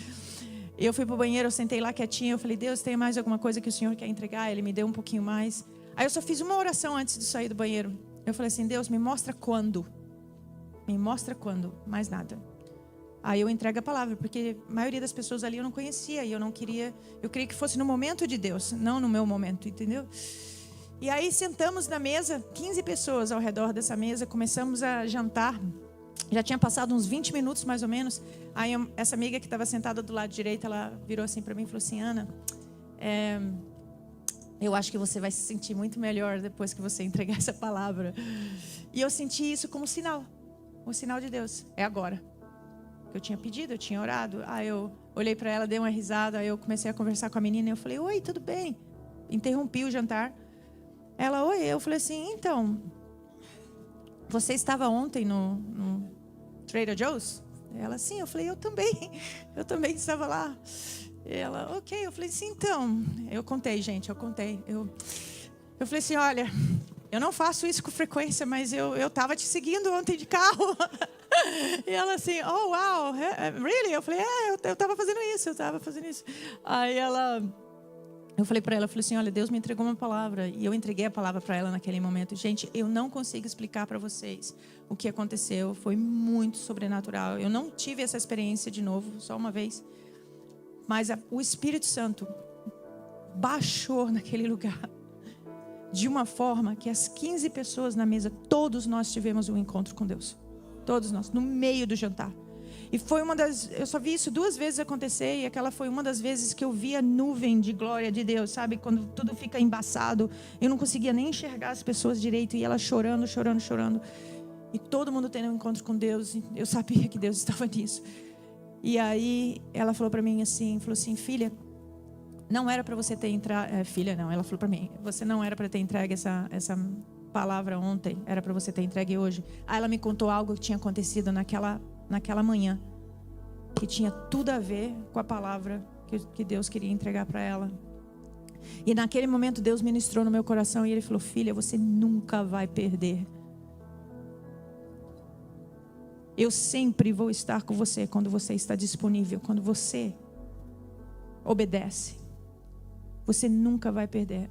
Eu fui pro banheiro, eu sentei lá quietinha. Eu falei: Deus, tem mais alguma coisa que o Senhor quer entregar? Ele me deu um pouquinho mais. Aí eu só fiz uma oração antes de sair do banheiro. Eu falei assim: Deus, me mostra quando. Mais nada. Aí eu entrego a palavra, porque a maioria das pessoas ali eu não conhecia e eu queria que fosse no momento de Deus, não no meu momento, entendeu? E aí sentamos na mesa, 15 pessoas ao redor dessa mesa, começamos a jantar. Já tinha passado uns 20 minutos mais ou menos. Aí essa amiga que estava sentada do lado direito, ela virou assim para mim e falou assim: Ana, eu acho que você vai se sentir muito melhor depois que você entregar essa palavra. E eu senti isso como sinal. O sinal de Deus, é agora. Eu tinha pedido, eu tinha orado. Aí eu olhei para ela, dei uma risada. Aí eu comecei a conversar com a menina. Eu falei: oi, tudo bem? Interrompi o jantar. Ela: oi. Eu falei assim: então, você estava ontem no Trader Joe's? Ela: sim. Eu falei: eu também estava lá. Ela: ok. Eu falei assim: então, eu contei, gente, eu falei assim: olha, eu não faço isso com frequência, mas eu estava te seguindo ontem de carro. E ela assim: oh, wow, really? Eu falei: eu estava fazendo isso. Aí Eu falei para ela, eu falei assim, olha, Deus me entregou uma palavra. E eu entreguei a palavra para ela naquele momento. Gente, eu não consigo explicar para vocês o que aconteceu. Foi muito sobrenatural. Eu não tive essa experiência de novo, só uma vez. Mas o Espírito Santo baixou naquele lugar. De uma forma que as 15 pessoas na mesa, todos nós tivemos um encontro com Deus. Todos nós, no meio do jantar. E foi eu só vi isso 2 vezes acontecer, e aquela foi uma das vezes que eu vi a nuvem de glória de Deus, sabe? Quando tudo fica embaçado, eu não conseguia nem enxergar as pessoas direito, e elas chorando, chorando, chorando. E todo mundo tendo um encontro com Deus, e eu sabia que Deus estava nisso. E aí ela falou para mim assim, filha, não era para você ter entrado, filha não, ela falou para mim, você não era para ter entregue essa palavra ontem, era para você ter entregue hoje. Aí ela me contou algo que tinha acontecido naquela manhã, que tinha tudo a ver com a palavra que Deus queria entregar para ela. E naquele momento Deus ministrou no meu coração e Ele falou, filha, você nunca vai perder. Eu sempre vou estar com você quando você está disponível, quando você obedece. Você nunca vai perder.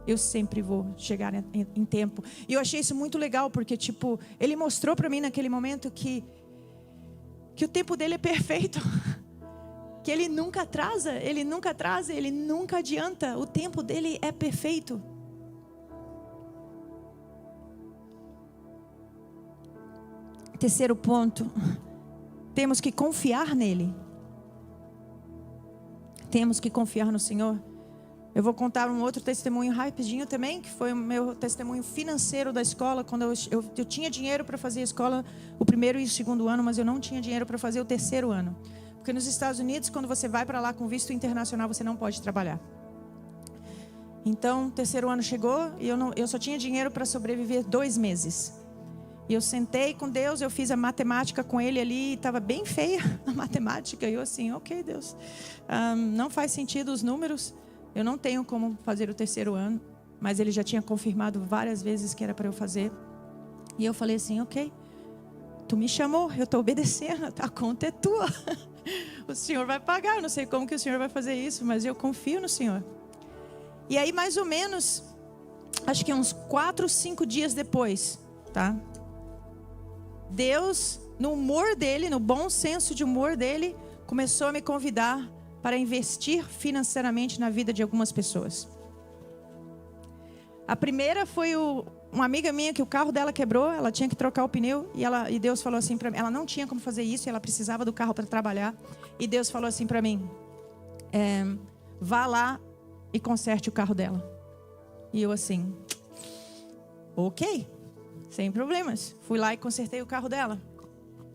Eu sempre vou chegar em tempo. E eu achei isso muito legal, porque Ele mostrou para mim naquele momento que o tempo dele é perfeito. Que Ele nunca atrasa, Ele nunca adianta. O tempo dele é perfeito. Terceiro ponto, temos que confiar nele. Temos que confiar no Senhor. Eu vou contar um outro testemunho rapidinho também, que foi o meu testemunho financeiro da escola, quando eu tinha dinheiro para fazer a escola, o 1º e o 2º ano, mas eu não tinha dinheiro para fazer o 3º ano. Porque nos Estados Unidos, quando você vai para lá com visto internacional, você não pode trabalhar. Então, o 3º ano chegou e eu só tinha dinheiro para sobreviver 2 meses. E eu sentei com Deus, eu fiz a matemática com Ele ali, estava bem feia a matemática. E eu assim, ok, Deus, não faz sentido os números. Eu não tenho como fazer o 3º ano, mas Ele já tinha confirmado várias vezes que era para eu fazer. E eu falei assim, ok, Tu me chamou, eu estou obedecendo, a conta é tua. O Senhor vai pagar, eu não sei como que o Senhor vai fazer isso, mas eu confio no Senhor. E aí mais ou menos, acho que uns 4, 5 dias depois, tá? Deus, no humor dele, no bom senso de humor dele, começou a me convidar para investir financeiramente na vida de algumas pessoas. A primeira foi uma amiga minha que o carro dela quebrou, ela tinha que trocar o pneu e Deus falou assim para mim, ela não tinha como fazer isso, ela precisava do carro para trabalhar, e Deus falou assim para mim, vá lá e conserte o carro dela. E eu assim, ok, sem problemas, fui lá e consertei o carro dela.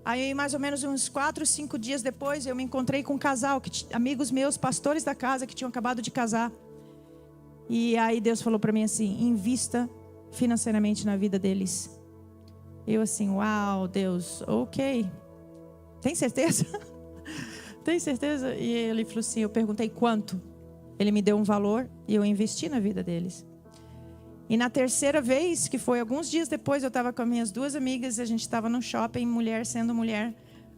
Aí mais ou menos uns 4, 5 dias depois eu me encontrei com um casal, amigos meus, pastores da casa que tinham acabado de casar. E aí Deus falou para mim assim, invista financeiramente na vida deles. Eu assim, uau, Deus, ok. Tem certeza? Tem certeza? E ele falou assim, eu perguntei quanto. Ele me deu um valor e eu investi na vida deles. E na terceira vez, que foi alguns dias depois, eu estava com as minhas 2 amigas, a gente estava no shopping, mulher sendo mulher,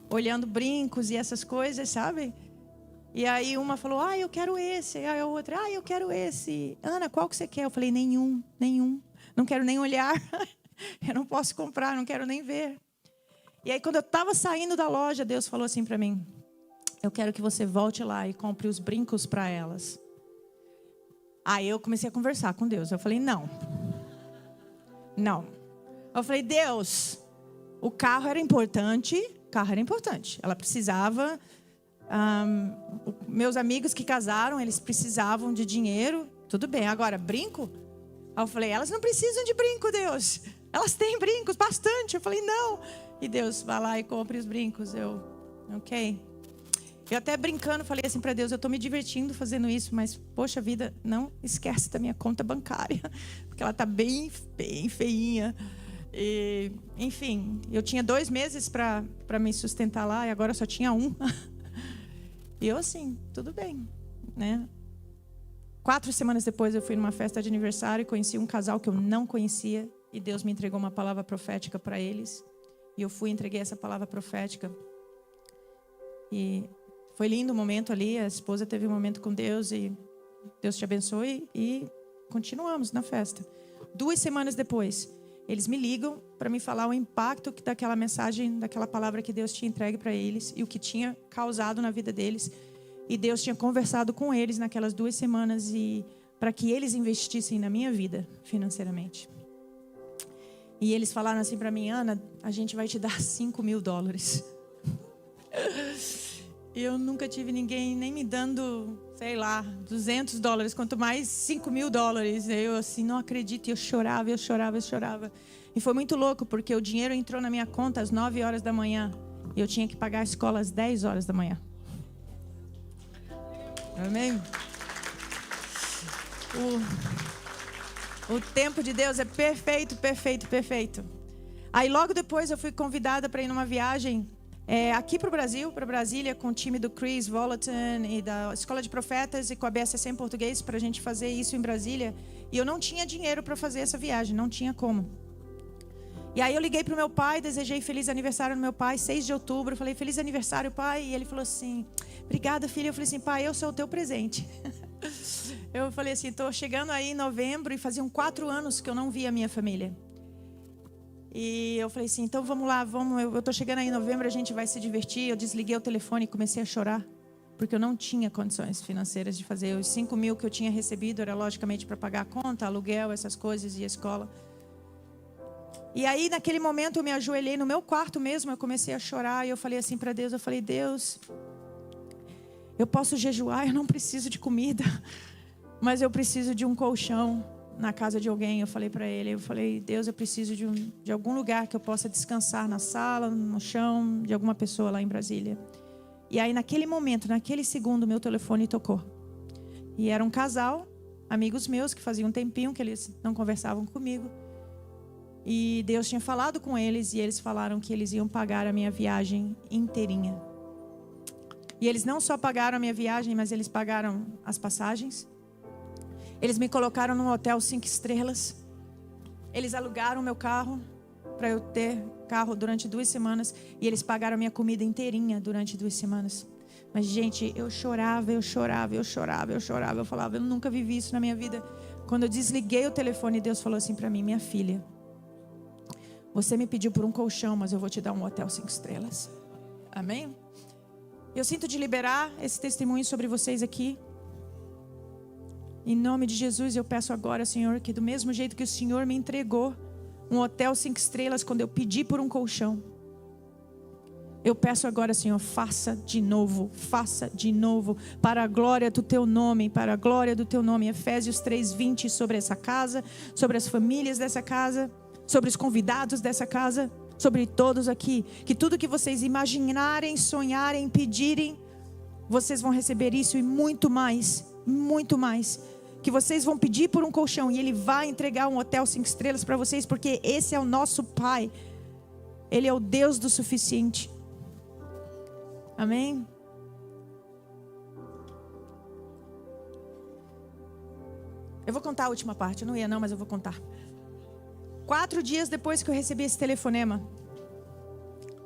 olhando brincos e essas coisas, sabe? E aí uma falou, eu quero esse. Aí a outra, eu quero esse. Ana, qual que você quer? Eu falei, nenhum. Não quero nem olhar. Eu não posso comprar, não quero nem ver. E aí quando eu estava saindo da loja, Deus falou assim para mim, eu quero que você volte lá e compre os brincos para elas. Aí eu comecei a conversar com Deus. Eu falei, não. Eu falei, Deus, o carro era importante. Ela precisava. Meus amigos que casaram, eles precisavam de dinheiro. Tudo bem, agora brinco? Aí eu falei, elas não precisam de brinco, Deus. Elas têm brincos, bastante. Eu falei, não. E Deus, vai lá e compre os brincos. Ok. Eu até brincando falei assim para Deus, eu estou me divertindo fazendo isso, mas poxa vida, não esquece da minha conta bancária, porque ela está bem, bem feinha. E, enfim, eu tinha 2 meses para me sustentar lá e agora só tinha 1. E eu assim, tudo bem, né? 4 semanas depois eu fui numa festa de aniversário e conheci um casal que eu não conhecia e Deus me entregou uma palavra profética para eles. E eu fui e entreguei essa palavra profética. E foi lindo o momento ali, a esposa teve um momento com Deus e Deus te abençoe, e continuamos na festa. 2 semanas depois, eles me ligam para me falar o impacto que daquela mensagem, daquela palavra que Deus tinha entregue para eles e o que tinha causado na vida deles. E Deus tinha conversado com eles naquelas 2 semanas e para que eles investissem na minha vida financeiramente. E eles falaram assim para mim: Ana, a gente vai te dar $5.000. Eu nunca tive ninguém nem me dando, sei lá, $200, quanto mais $5.000. Eu assim, não acredito, e eu chorava. E foi muito louco, porque o dinheiro entrou na minha conta às 9 horas da manhã. E eu tinha que pagar a escola às 10 horas da manhã. Amém? O tempo de Deus é perfeito. Aí logo depois eu fui convidada para ir numa viagem aqui para o Brasil, para Brasília, com o time do Chris Volaton e da Escola de Profetas e com a BSC em português, para a gente fazer isso em Brasília. E eu não tinha dinheiro para fazer essa viagem, não tinha como. E aí eu liguei para o meu pai, desejei feliz aniversário no meu pai, 6 de outubro. Eu falei: feliz aniversário, pai. E ele falou assim: obrigada, filha. Eu falei assim: pai, eu sou o teu presente. Eu falei assim: estou chegando aí em novembro e faziam 4 anos que eu não via a minha família. E eu falei assim: então vamos lá, eu estou chegando aí em novembro, a gente vai se divertir. Eu desliguei o telefone e comecei a chorar, porque eu não tinha condições financeiras de fazer. Os 5 mil que eu tinha recebido era logicamente para pagar a conta, aluguel, essas coisas, e a escola. E aí naquele momento eu me ajoelhei no meu quarto mesmo, eu comecei a chorar e eu falei assim para Deus, eu falei: Deus, eu posso jejuar, eu não preciso de comida, mas eu preciso de um colchão na casa de alguém. Eu falei para ele, Deus, eu preciso de algum lugar que eu possa descansar, na sala, no chão, de alguma pessoa lá em Brasília. E aí naquele momento, naquele segundo, meu telefone tocou. E era um casal, amigos meus, que fazia um tempinho que eles não conversavam comigo. E Deus tinha falado com eles, e eles falaram que eles iam pagar a minha viagem inteirinha. E eles não só pagaram a minha viagem, mas eles pagaram as passagens. Eles me colocaram num hotel 5 estrelas. Eles alugaram meu carro para eu ter carro durante 2 semanas. E eles pagaram a minha comida inteirinha durante 2 semanas. Mas, gente, eu chorava. Eu falava: eu nunca vivi isso na minha vida. Quando eu desliguei o telefone, Deus falou assim para mim: minha filha, você me pediu por um colchão, mas eu vou te dar um hotel 5 estrelas. Amém? Eu sinto de liberar esse testemunho sobre vocês aqui. Em nome de Jesus, eu peço agora, Senhor, que do mesmo jeito que o Senhor me entregou um hotel 5 estrelas quando eu pedi por um colchão, eu peço agora, Senhor, faça de novo, para a glória do Teu nome, Efésios 3:20, sobre essa casa, sobre as famílias dessa casa, sobre os convidados dessa casa, sobre todos aqui. Que tudo que vocês imaginarem, sonharem, pedirem, vocês vão receber isso e muito mais. Que vocês vão pedir por um colchão e Ele vai entregar um hotel 5 estrelas para vocês, porque esse é o nosso Pai. Ele é o Deus do suficiente. Amém? Eu vou contar a última parte. Eu não ia não, mas eu vou contar. 4 dias depois que eu recebi esse telefonema,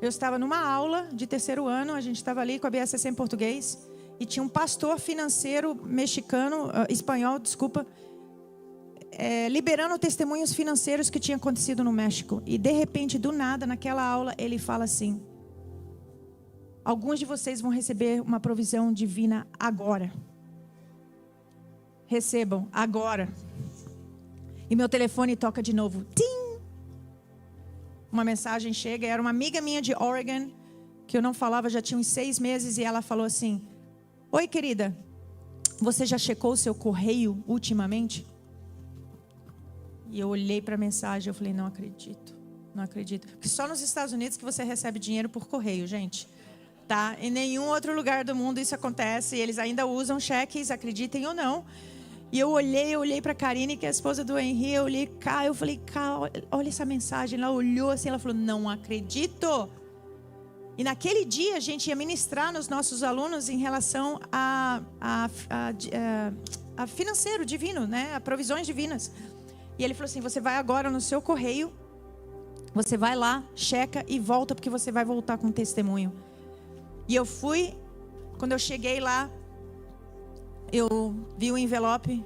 eu estava numa aula de 3º ano. A gente estava ali com a BSC em português. E tinha um pastor financeiro espanhol, liberando testemunhos financeiros que tinham acontecido no México. E de repente, do nada, naquela aula, ele fala assim: alguns de vocês vão receber uma provisão divina agora. Recebam agora. E meu telefone toca de novo. Tim! Uma mensagem chega, era uma amiga minha de Oregon, que eu não falava já tinha uns 6 meses, e ela falou assim: oi, querida, você já checou o seu correio ultimamente? E eu olhei para a mensagem, eu falei: não acredito. Porque só nos Estados Unidos que você recebe dinheiro por correio, gente. Tá? Em nenhum outro lugar do mundo isso acontece. E eles ainda usam cheques, acreditem ou não. E eu olhei para a Karine, que é a esposa do Henry. Eu olhei cá, eu falei: cá, olha essa mensagem. Ela olhou assim, ela falou: não acredito. E naquele dia a gente ia ministrar nos nossos alunos em relação a financeiro divino, né? A provisões divinas. E ele falou assim: você vai agora no seu correio, você vai lá, checa e volta, porque você vai voltar com testemunho. E eu fui. Quando eu cheguei lá, eu vi o envelope,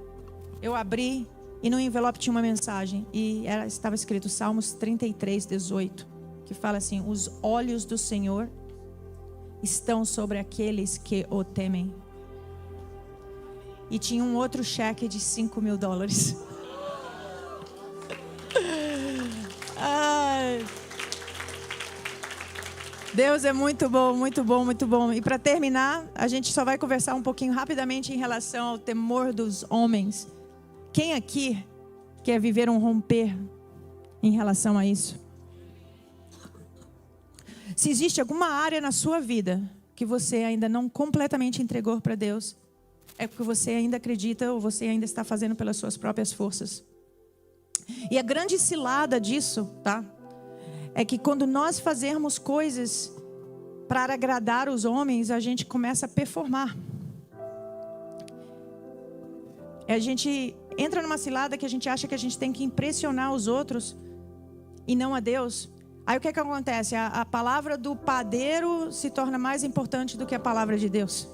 eu abri e no envelope tinha uma mensagem. E estava escrito Salmos 33:18, que fala assim: os olhos do Senhor estão sobre aqueles que o temem. E tinha um outro cheque de $5.000. Ai. Deus é muito bom, muito bom, muito bom. E para terminar, a gente só vai conversar um pouquinho rapidamente em relação ao temor dos homens. Quem aqui quer viver um romper em relação a isso? Se existe alguma área na sua vida que você ainda não completamente entregou para Deus, é porque você ainda acredita ou você ainda está fazendo pelas suas próprias forças. E a grande cilada disso, tá? É que quando nós fazemos coisas para agradar os homens, a gente começa a performar. A gente entra numa cilada que a gente acha que a gente tem que impressionar os outros e não a Deus. Aí o que acontece? A palavra do padeiro se torna mais importante do que a palavra de Deus.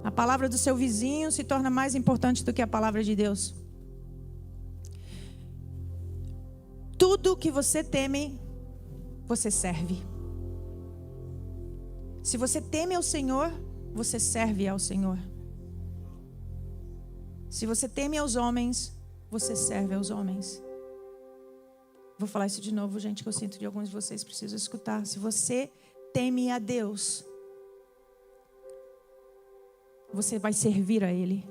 A palavra do seu vizinho se torna mais importante do que a palavra de Deus. Tudo que você teme, você serve. Se você teme ao Senhor, você serve ao Senhor. Se você teme aos homens, você serve aos homens. Vou falar isso de novo, gente, que eu sinto de alguns de vocês precisam escutar. Se você teme a Deus, você vai servir a Ele.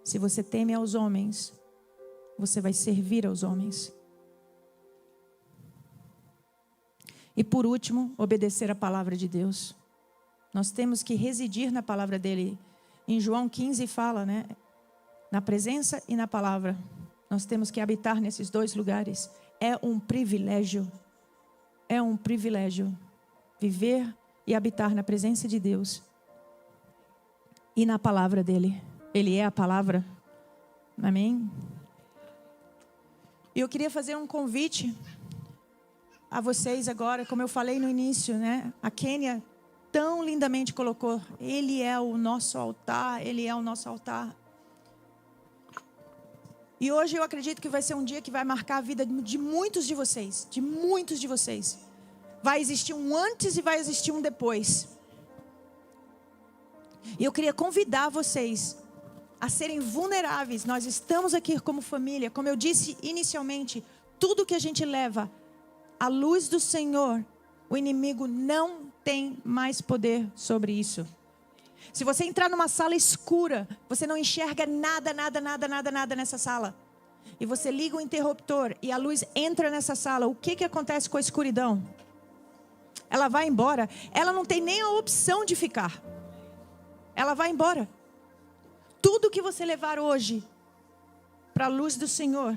Se você teme aos homens, você vai servir aos homens. E por último, obedecer a palavra de Deus. Nós temos que residir na palavra dele. Em João 15 fala, né? Na presença e na palavra. Nós temos que habitar nesses dois lugares. É um privilégio. É um privilégio viver e habitar na presença de Deus e na palavra dele. Ele é a palavra. Amém? E eu queria fazer um convite a vocês agora, como eu falei no início, né? A Kênia tão lindamente colocou: Ele é o nosso altar, Ele é o nosso altar. E hoje eu acredito que vai ser um dia que vai marcar a vida de muitos de vocês. De muitos de vocês. Vai existir um antes e vai existir um depois. E eu queria convidar vocês a serem vulneráveis. Nós estamos aqui como família. Como eu disse inicialmente, tudo que a gente leva à luz do Senhor, o inimigo não tem mais poder sobre isso. Se você entrar numa sala escura, você não enxerga nada nessa sala. E você liga o interruptor e a luz entra nessa sala. O que acontece com a escuridão? Ela vai embora. Ela não tem nem a opção de ficar. Ela vai embora. Tudo que você levar hoje para a luz do Senhor,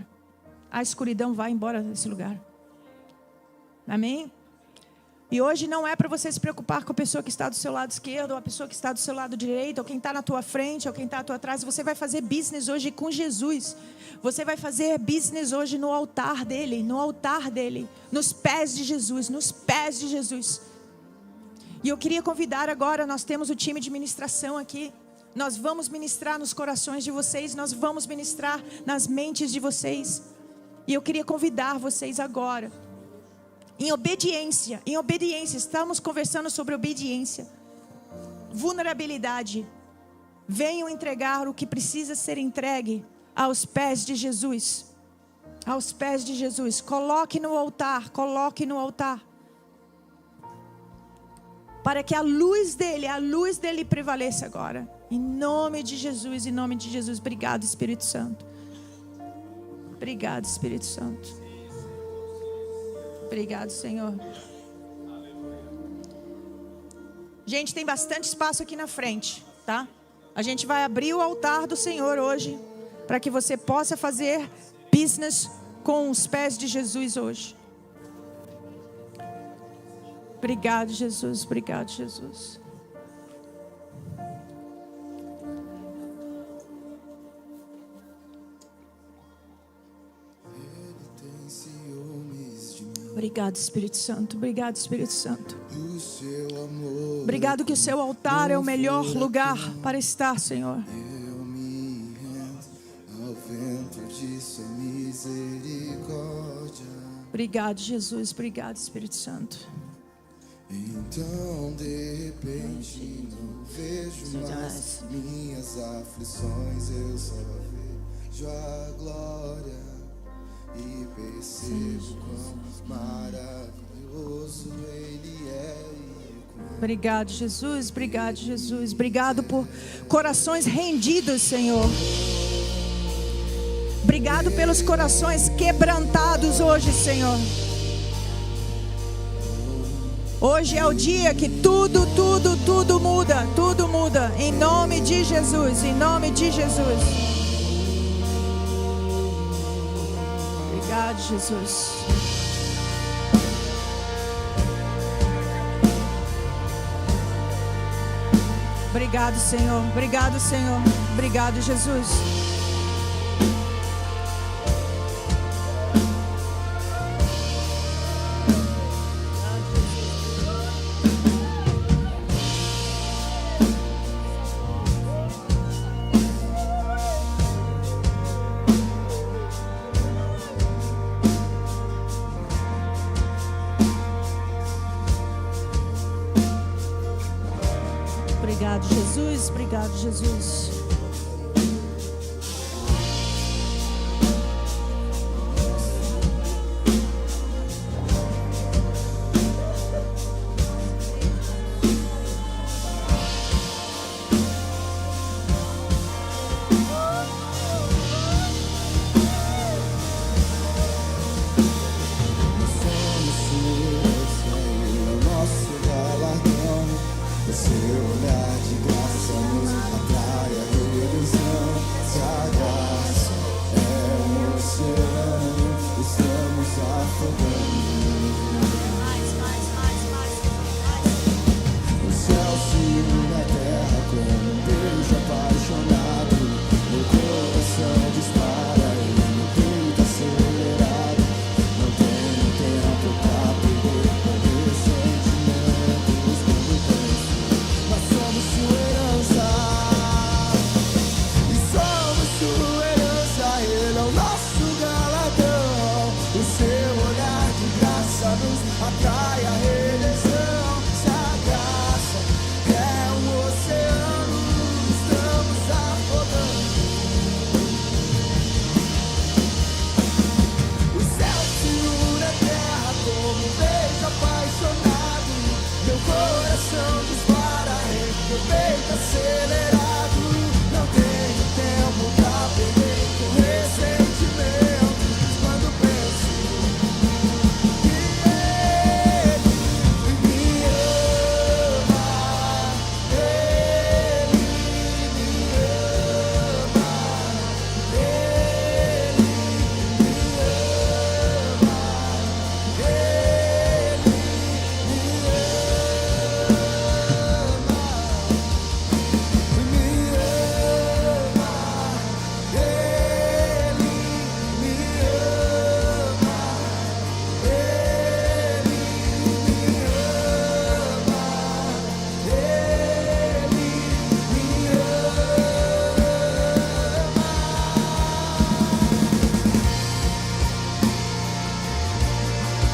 a escuridão vai embora desse lugar. Amém? E hoje não é para você se preocupar com a pessoa que está do seu lado esquerdo, ou a pessoa que está do seu lado direito, ou quem está na tua frente, ou quem está à tua trás. Você vai fazer business hoje com Jesus. Você vai fazer business hoje no altar dele, nos pés de Jesus, nos pés de Jesus. E eu queria convidar agora, nós temos o time de ministração aqui. Nós vamos ministrar nos corações de vocês, nós vamos ministrar nas mentes de vocês. E eu queria convidar vocês agora, em obediência, estamos conversando sobre obediência, vulnerabilidade. Venham entregar o que precisa ser entregue aos pés de Jesus. Aos pés de Jesus. Coloque no altar. Para que a luz dele prevaleça agora. Em nome de Jesus, em nome de Jesus. Obrigado, Espírito Santo. Obrigado, Espírito Santo. Obrigado, Senhor. Gente, tem bastante espaço aqui na frente, tá? A gente vai abrir o altar do Senhor hoje, para que você possa fazer business com os pés de Jesus hoje. Obrigado, Jesus. Obrigado, Jesus. Obrigado, Espírito Santo. Obrigado, Espírito Santo. Obrigado que o seu altar é o melhor lugar para estar, Senhor. Eu me rendo ao vento de sua misericórdia. Obrigado, Jesus. Obrigado, Espírito Santo. Então de repente não vejo mais minhas aflições, eu só vejo a glória e percebo quão maravilhoso Ele é. Obrigado, Jesus. Obrigado, Jesus. Obrigado por corações rendidos, Senhor. Obrigado pelos corações quebrantados hoje, Senhor. Hoje é o dia que tudo muda. Tudo muda. Em nome de Jesus. Em nome de Jesus. Obrigado, Jesus. Obrigado, Senhor. Obrigado, Senhor. Obrigado, Jesus. Obrigado, Jesus. Obrigado, Jesus. Atrai a redenção, se a graça é um oceano, estamos afogando. O céu se une à terra como um beijo apaixonado. Meu coração dispara, meu peito acelerado. Não tenho tempo